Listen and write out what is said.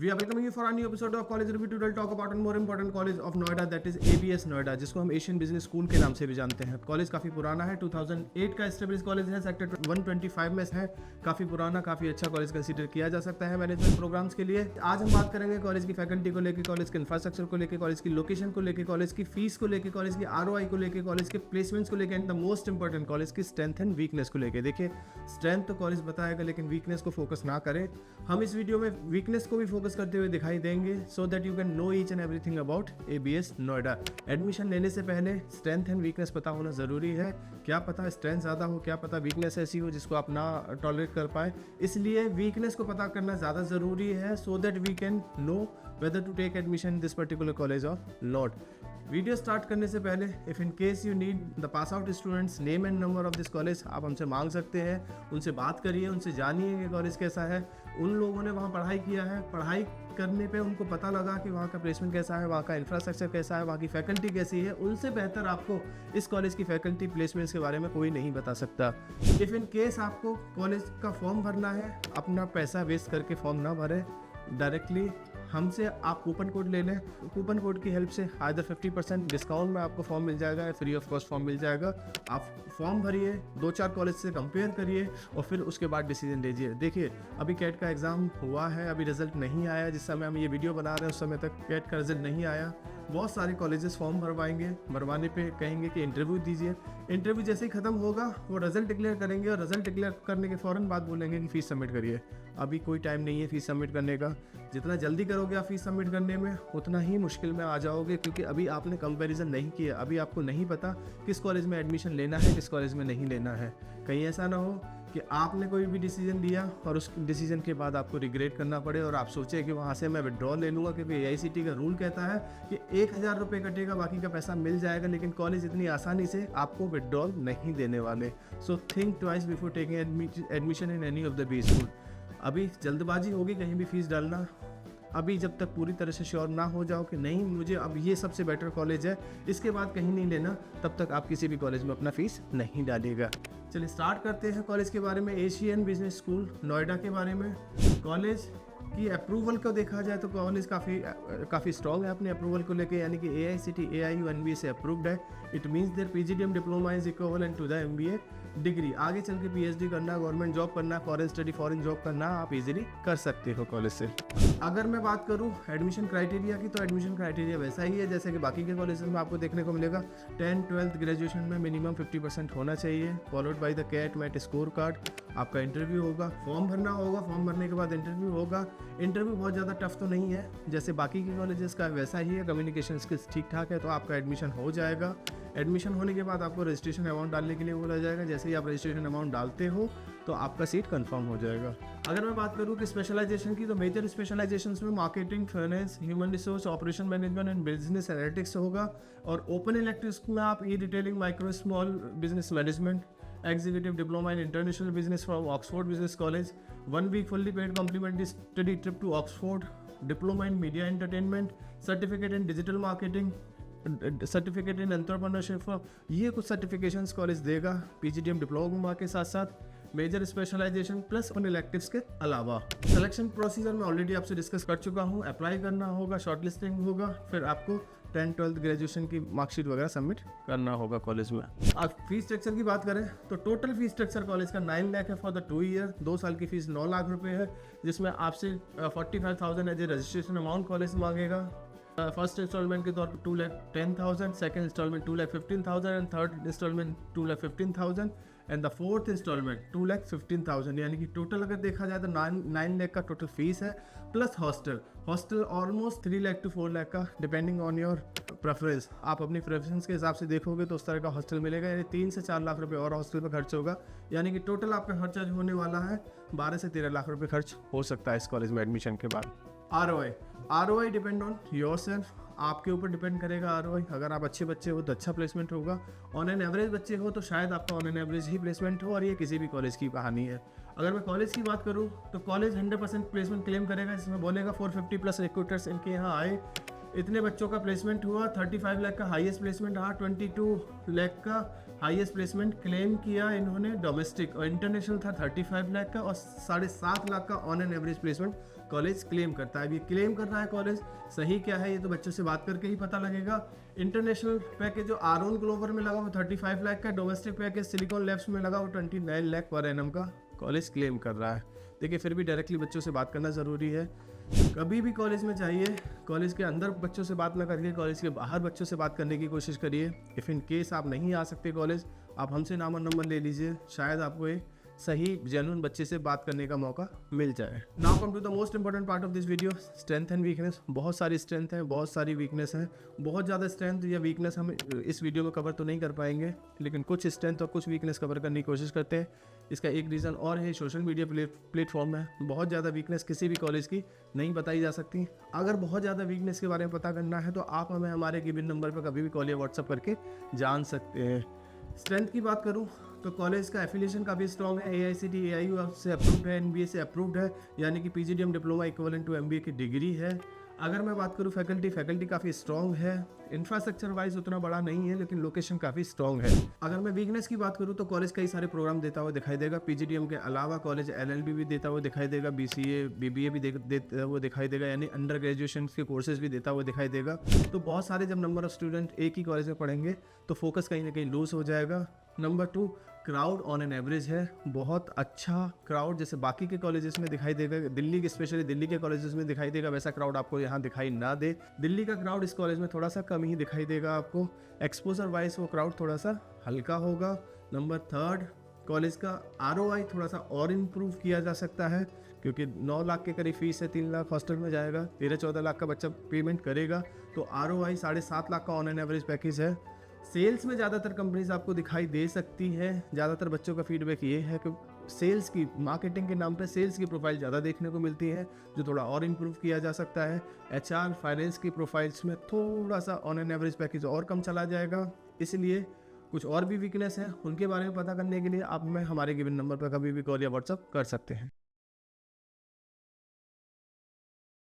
We are welcoming you for a new episode of College Review. Today we'll talk about one more important college of Noida, that is ABS Noida, जिसको हम Asian business school के नाम से भी जानते हैं। College काफ़ी पुराना है, 2008 का एस्टेब्लिश कॉलेज है, सेक्टर 125 में है। काफ़ी पुराना, काफ़ी अच्छा कॉलेज कंसीडर किया जा सकता है मैनेजमेंट प्रोग्राम्स के लिए। आज हम बात करेंगे कॉलेज की फैकल्टी को लेकर, कॉलेज के इंफ्रास्ट्रक्चर को लेकर, कॉलेज की लोकेशन को लेकर, कॉलेज की फीस को लेकर, कॉलेज की ROI को लेकर, कॉलेज के प्लेसमेंट्स को लेकर and the most important college की स्ट्रेंथ एंड वीकनेस को लेकर। देखिए, स्ट्रेंथ तो कॉलेज बताएगा लेकिन वीकनेस को फोकस ना करें। हम इस वीडियो में वीकनेस को भी फोकस करते हुए दिखाई देंगे, so that you can know each and everything about ABS Noida. Admission लेने से पहले स्ट्रेंथ एंड वीकनेस पता होना ज़रूरी है। क्या पता स्ट्रेंथ ज़्यादा हो, क्या पता वीकनेस ऐसी हो जिसको आप ना टॉलरेट कर पाए, इसलिए वीकनेस को पता करना ज़्यादा ज़रूरी है, so that we can know whether to take admission in this particular college और नॉट। वीडियो स्टार्ट करने से पहले if in case you need the pass out students name and number of this college, आप हमसे मांग सकते हैं। उनसे बात करिए, उनसे जानिए कि कॉलेज कैसा है। उन लोगों ने वहाँ पढ़ाई किया है, पढ़ाई करने पे उनको पता लगा कि वहाँ का प्लेसमेंट कैसा है, वहाँ का इंफ्रास्ट्रक्चर कैसा है, वहाँ की फैकल्टी कैसी है। उनसे बेहतर आपको इस कॉलेज की फैकल्टी प्लेसमेंट्स के बारे में कोई नहीं बता सकता। इफ़ इन केस आपको कॉलेज का फॉर्म भरना है, अपना पैसा वेस्ट करके फॉर्म ना भरें, डायरेक्टली हमसे आप कूपन कोड ले लें। कूपन कोड की हेल्प से आइदर 50% डिस्काउंट में आपको फॉर्म मिल जाएगा या फ्री ऑफ कॉस्ट फॉर्म मिल जाएगा। आप फॉर्म भरिए, 2-4 कॉलेज से कंपेयर करिए और फिर उसके बाद डिसीजन लीजिए। देखिए, अभी कैट का एग्ज़ाम हुआ है, अभी रिजल्ट नहीं आया। जिस समय हम ये वीडियो बना रहे हैं उस समय तक कैट का रिजल्ट नहीं आया। बहुत सारे कॉलेजेस फॉर्म भरवाएंगे, भरवाने पे कहेंगे कि इंटरव्यू दीजिए। इंटरव्यू जैसे ही ख़त्म होगा वो रिजल्ट डिक्लेयर करेंगे और रिजल्ट डिक्लेयर करने के फ़ौरन बाद बोलेंगे कि फ़ीस सबमिट करिए। अभी कोई टाइम नहीं है फ़ीस सबमिट करने का। जितना जल्दी करोगे आप फ़ीस सबमिट करने में, उतना ही मुश्किल में आ जाओगे, क्योंकि अभी आपने कंपैरिजन नहीं किया। अभी आपको नहीं पता किस कॉलेज में एडमिशन लेना है, किस कॉलेज में नहीं लेना है। कहीं ऐसा ना हो कि आपने कोई भी डिसीजन लिया और उस डिसीजन के बाद आपको रिग्रेट करना पड़े और आप सोचें कि वहाँ से मैं विड्रॉल ले लूँगा, क्योंकि AICTE का रूल कहता है कि 1000 रुपये कटेगा, बाकी का पैसा मिल जाएगा। लेकिन कॉलेज इतनी आसानी से आपको विड्रॉल नहीं देने वाले। So think twice before taking admission in any of the B school. अभी जल्दबाजी होगी कहीं भी फीस डालना। अभी जब तक पूरी तरह से श्योर ना हो जाओ कि नहीं मुझे अब ये सबसे बेटर कॉलेज है, इसके बाद कहीं नहीं लेना, तब तक आप किसी भी कॉलेज में अपना फीस नहीं डालिएगा। चलिए स्टार्ट करते हैं कॉलेज के बारे में, एशियन बिजनेस स्कूल नोएडा के बारे में। कॉलेज की अप्रूवल को देखा जाए तो कॉलेज काफ़ी स्ट्रॉन्ग है अपने अप्रूवल को लेके, यानी कि AICTE AIU NBA से अप्रूव्ड है। It means their PGDM diploma is equivalent to the MBA degree. आगे चल के PhD करना, गवर्नमेंट जॉब करना, फॉरेन स्टडी, फॉरेन जॉब करना आप इजीली कर सकते हो कॉलेज से। अगर मैं बात करूं एडमिशन क्राइटेरिया की, तो एडमिशन क्राइटेरिया वैसा ही है जैसे कि बाकी के कॉलेजेस में आपको देखने को मिलेगा। 10th 12th ग्रेजुएशन में मिनिमम 50% होना चाहिए, followed by the CAT MAT score card. आपका इंटरव्यू होगा, फॉर्म भरना होगा, फॉर्म भरने के बाद इंटरव्यू होगा। इंटरव्यू बहुत ज़्यादा टफ तो नहीं है, जैसे बाकी के कॉलेजेस का वैसा ही है। कम्युनिकेशन स्किल्स ठीक ठाक है तो आपका एडमिशन हो जाएगा। एडमिशन होने के बाद आपको रजिस्ट्रेशन अमाउंट डालने के लिए बोला जाएगा। जैसे ही आप रजिस्ट्रेशन अमाउंट डालते हो तो आपका सीट कंफर्म हो जाएगा। अगर मैं बात करूँ कि स्पेशलाइजेशन की, तो मेजर स्पेशलाइजेशंस में marketing, finance, human resource, operation management and business analytics होगा। और ओपन इलेक्टिव्स में आप e retailing, micro small business management, executive diploma in international business from Oxford business college, 1 week fully paid complimentary study trip to Oxford, diploma in media entertainment, certificate in digital marketing, certificate in entrepreneurship. ये कुछ certifications college देगा PGDM diploma के साथ साथ। Major specialisation plus उन electives के अलावा selection procedure में ऑलरेडी आपसे डिस्कस कर चुका हूँ। अप्लाई करना होगा, शॉर्टलिस्टिंग होगा, फिर आपको 10th 12th ग्रेजुएशन की मार्कशीट वगैरह सबमिट करना होगा कॉलेज में। अब फीस स्ट्रक्चर की बात करें तो टोटल फीस स्ट्रक्चर कॉलेज का 9 लाख है फॉर द 2 ईयर। 2 साल की फीस 9 लाख रुपए है, जिसमें आपसे 45,000 as a registration amount college मांगेगा। फर्स्ट इंस्टॉलमेंट के तौर पर 2,10,000, second installment 2,15,000 and third installment 2,15,000 and the fourth installment 2,15,000। यानी कि टोटल अगर देखा जाए तो 9 लाख का टोटल फीस है, plus hostel almost 3 lakh to 4 lakh का, डिपेंडिंग ऑन योर प्रेफरेंस। आप अपनी प्रेफरेंस के हिसाब से देखोगे तो उस तरह का हॉस्टल मिलेगा, यानी 3 से 4 लाख रुपए और हॉस्टल पर खर्च होगा। यानी कि टोटल आपका खर्चा जो होने वाला है 12 से 13 लाख रुपए खर्च हो सकता है इस कॉलेज में एडमिशन के बाद। ROI depend on your self, आपके ऊपर डिपेंड करेगा ROI। अगर आप अच्छे बच्चे हो तो अच्छा प्लेसमेंट होगा, ऑन एन एवरेज बच्चे हो तो शायद आपका on an average he placement हो, और ये किसी भी कॉलेज की कहानी है। अगर मैं कॉलेज की बात करूँ तो कॉलेज 100% प्लेसमेंट क्लेम करेगा, जिसमें बोलेगा 450 प्लस रिक्रूटर्स इनके यहाँ आए। इतने बच्चों का प्लेसमेंट हुआ, 35 लाख का हाईएस्ट प्लेसमेंट रहा, 22 लाख का हाईएस्ट प्लेसमेंट क्लेम किया इन्होंने डोमेस्टिक, और इंटरनेशनल था 35 लाख का, और 7.5 लाख का on an average placement college claim करता है। अब ये क्लेम कर रहा है कॉलेज, सही क्या है ये तो बच्चों से बात करके ही पता लगेगा। इंटरनेशनल पैकेज जो आरोन ग्लोबल में लगा वो 35 लाख का, डोमेस्टिक पैकेज सिलिकॉन लैब्स में लगा वो 29 लाख पर एनम का कॉलेज क्लेम कर रहा है। देखिए फिर भी डायरेक्टली बच्चों से बात करना ज़रूरी है। कभी भी कॉलेज में चाहिए, कॉलेज के अंदर बच्चों से बात ना करके कॉलेज के बाहर बच्चों से बात करने की कोशिश करिए। इफ़ इन केस आप नहीं आ सकते कॉलेज, आप हमसे नाम और नंबर ले लीजिए, शायद आपको एक सही जेन्युइन बच्चे से बात करने का मौका मिल जाए। Now come to the most important part of this video, strength and weakness. बहुत सारी स्ट्रेंथ है, बहुत सारी वीकनेस है। बहुत ज़्यादा स्ट्रेंथ या वीकनेस हम इस वीडियो में कवर तो नहीं कर पाएंगे, लेकिन कुछ स्ट्रेंथ और कुछ वीकनेस कवर करने की कोशिश करते हैं। इसका एक रीज़न और है, सोशल मीडिया प्लेटफॉर्म है, बहुत ज़्यादा वीकनेस किसी भी कॉलेज की नहीं बताई जा सकती। अगर बहुत ज़्यादा वीकनेस के बारे में पता करना है तो आप हमें हमारे गिवन नंबर पर कभी भी कॉल या व्हाट्सअप करके जान सकते हैं। स्ट्रेंथ की बात करूं तो कॉलेज का एफिलिएशन काफ़ी स्ट्रॉन्ग है, AICTE AIU से अप्रूव्ड है, NBA से अप्रूव्ड है, यानी कि PGDM diploma equivalent to MBA की डिग्री है। अगर मैं बात करूं फैकल्टी काफ़ी स्ट्रॉन्ग है, इंफ्रास्ट्रक्चर वाइज उतना बड़ा नहीं है, लेकिन लोकेशन काफ़ी स्ट्रॉन्ग है। अगर मैं वीकनेस की बात करूं तो कॉलेज कई सारे प्रोग्राम देता हुआ दिखाई देगा। PGDM के अलावा कॉलेज LLB भी देता हुआ दिखाई देगा, BCA BBA भी देता हुआ दिखाई देगा, यानी अंडर ग्रेजुएशन के कोर्सेज भी देता हुआ दिखाई देगा। तो बहुत सारे जब नंबर ऑफ स्टूडेंट एक ही कॉलेज में पढ़ेंगे तो फोकस कहीं ना कहीं लूज हो जाएगा। Number 2, crowd on an average है, बहुत अच्छा क्राउड जैसे बाकी के कॉलेजेस में दिखाई देगा, दिल्ली के स्पेशली दिल्ली के कॉलेजेस में दिखाई देगा, वैसा क्राउड आपको यहाँ दिखाई ना दे। दिल्ली का क्राउड इस कॉलेज में थोड़ा सा कम ही दिखाई देगा आपको, एक्सपोजर वाइज वो क्राउड थोड़ा सा हल्का होगा। नंबर 3, कॉलेज का ROI थोड़ा सा और इम्प्रूव किया जा सकता है, क्योंकि 9 लाख के करीब फीस है, 3 लाख हॉस्टल में जाएगा, 13-14 लाख का बच्चा पेमेंट करेगा, तो ROI 7.5 लाख का ऑन एन एवरेज पैकेज है। सेल्स में ज़्यादातर कंपनीज आपको दिखाई दे सकती है। ज़्यादातर बच्चों का फीडबैक ये है कि सेल्स की, मार्केटिंग के नाम पे सेल्स की प्रोफाइल ज़्यादा देखने को मिलती है, जो थोड़ा और इम्प्रूव किया जा सकता है। HR फाइनेंस की प्रोफाइल्स में थोड़ा सा ऑन एन एवरेज पैकेज और कम चला जाएगा। इसलिए कुछ और भी वीकनेस है, उनके बारे में पता करने के लिए आप हमें हमारे गिवन नंबर पर कभी भी कॉल या व्हाट्सअप कर सकते हैं।